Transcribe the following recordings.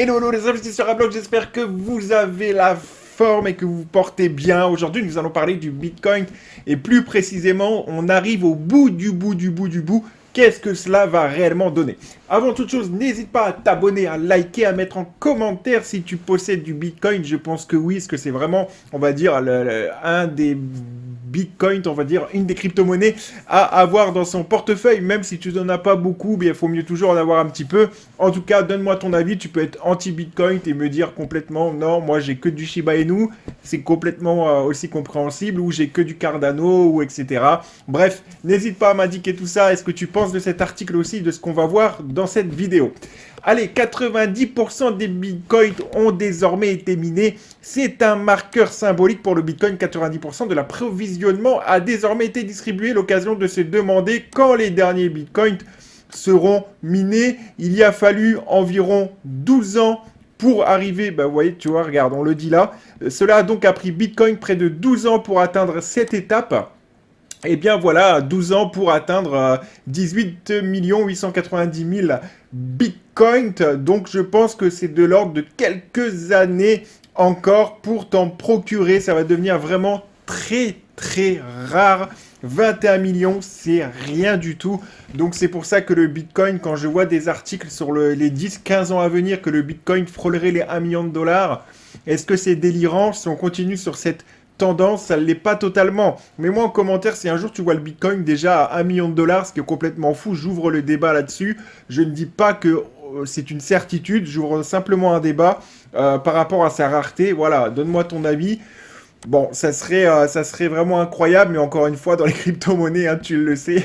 Hello les investisseurs à bloc, j'espère que vous avez la forme et que vous vous portez bien. Aujourd'hui, nous allons parler du Bitcoin et plus précisément, on arrive au bout du bout. Qu'est-ce que cela va réellement donner? Avant toute chose, n'hésite pas à t'abonner, à liker, à mettre en commentaire si tu possèdes du Bitcoin. Je pense que oui, parce que c'est vraiment, on va dire, un des Bitcoin, on va dire, une des crypto-monnaies à avoir dans son portefeuille. Même si tu n'en as pas beaucoup, il faut mieux toujours en avoir un petit peu. En tout cas, donne-moi ton avis. Tu peux être anti-Bitcoin et me dire complètement, non, moi j'ai que du Shiba Inu. C'est complètement aussi compréhensible. Ou j'ai que du Cardano, ou etc. Bref, n'hésite pas à m'indiquer tout ça. Est-ce que tu penses de cet article aussi, de ce qu'on va voir dans cette vidéo? Allez, 90% des bitcoins ont désormais été minés. C'est un marqueur symbolique pour le bitcoin. 90% de l'approvisionnement a désormais été distribué. L'occasion de se demander quand les derniers bitcoins seront minés. Il y a fallu environ 12 ans pour arriver, vous voyez, tu vois, regarde, on le dit là. Cela a donc pris Bitcoin près de 12 ans pour atteindre cette étape. Et bien voilà, 12 ans pour atteindre 18 890 000 bitcoins. Donc je pense que c'est de l'ordre de quelques années encore pour t'en procurer. Ça va devenir vraiment très rare. 21 millions, c'est rien du tout. Donc c'est pour ça que le Bitcoin, quand je vois des articles sur les 10-15 ans à venir, que le Bitcoin frôlerait les 1 million de dollars, est-ce que c'est délirant si on continue sur cette tendance? Ça ne l'est pas totalement. Mets-moi en commentaire si un jour tu vois le Bitcoin déjà à 1 million de dollars, ce qui est complètement fou. J'ouvre le débat là-dessus. Je ne dis pas que c'est une certitude, j'ouvre simplement un débat par rapport à sa rareté. Voilà, donne-moi ton avis. Bon, ça serait vraiment incroyable, mais encore une fois, dans les crypto-monnaies, hein, tu le sais,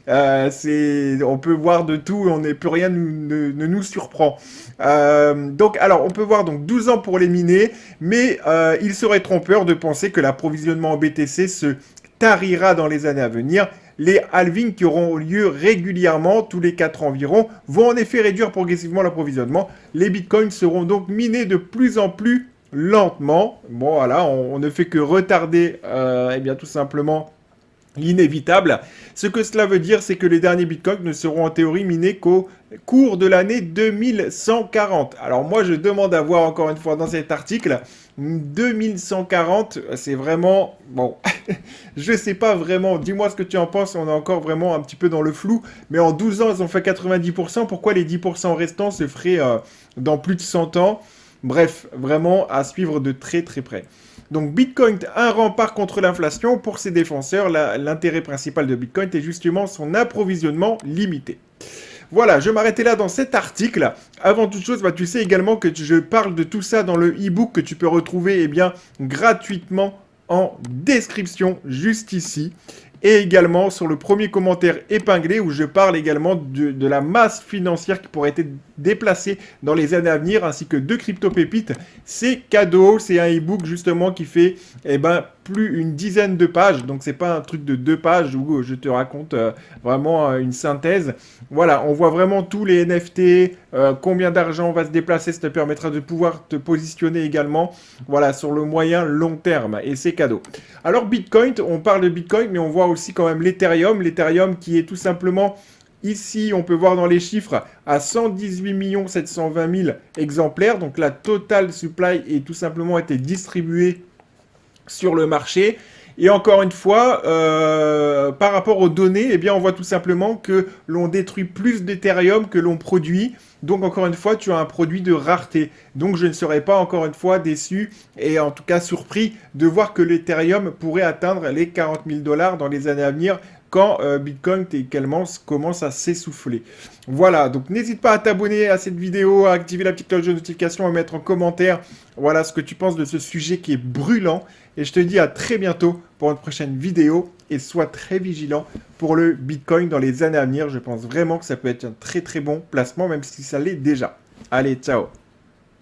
on peut voir de tout et plus rien ne nous surprend. Donc, alors, on peut voir donc 12 ans pour les miner, mais il serait trompeur de penser que l'approvisionnement en BTC se tarira dans les années à venir. Les halvings qui auront lieu régulièrement, tous les 4 ans environ, vont en effet réduire progressivement l'approvisionnement. Les bitcoins seront donc minés de plus en plus lentement. Bon, voilà, on ne fait que retarder, eh bien, tout simplement l'inévitable. Ce que cela veut dire, c'est que les derniers bitcoins ne seront en théorie minés qu'au cours de l'année 2140. Alors moi, je demande à voir encore une fois dans cet article, 2140, c'est vraiment... Bon, je sais pas vraiment, dis-moi ce que tu en penses, on est encore vraiment un petit peu dans le flou, mais en 12 ans, ils ont fait 90%, pourquoi les 10% restants se feraient dans plus de 100 ans? Bref, vraiment à suivre de très près. Donc Bitcoin, un rempart contre l'inflation. Pour ses défenseurs, l'intérêt principal de Bitcoin est justement son approvisionnement limité. Voilà, je m'arrêtais là dans cet article. Avant toute chose, tu sais également que je parle de tout ça dans le e-book que tu peux retrouver gratuitement en description juste ici. Et également sur le premier commentaire épinglé où je parle également de la masse financière qui pourrait être déplacée dans les années à venir, ainsi que de crypto-pépites. C'est cadeau, c'est un e-book justement qui fait plus une dizaine de pages. Donc c'est pas un truc de 2 pages où je te raconte vraiment une synthèse. Voilà, on voit vraiment tous les NFT, combien d'argent va se déplacer, ça te permettra de pouvoir te positionner également, voilà, sur le moyen long terme, et c'est cadeau. Alors Bitcoin, on parle de Bitcoin, mais on voit aussi quand même l'Ethereum qui est tout simplement, ici on peut voir dans les chiffres, à 118 720 000 exemplaires, donc la total supply est tout simplement été distribuée sur le marché. Et encore une fois, par rapport aux données, on voit tout simplement que l'on détruit plus d'Ethereum que l'on produit. Donc encore une fois, tu as un produit de rareté. Donc je ne serais pas encore une fois déçu et en tout cas surpris de voir que l'Ethereum pourrait atteindre les 40 000 dollars dans les années à venir quand Bitcoin également commence à s'essouffler. Voilà, donc n'hésite pas à t'abonner à cette vidéo, à activer la petite cloche de notification, à mettre en commentaire voilà ce que tu penses de ce sujet qui est brûlant. Et je te dis à très bientôt pour une prochaine vidéo et sois très vigilant pour le Bitcoin dans les années à venir. Je pense vraiment que ça peut être un très bon placement, même si ça l'est déjà. Allez, ciao!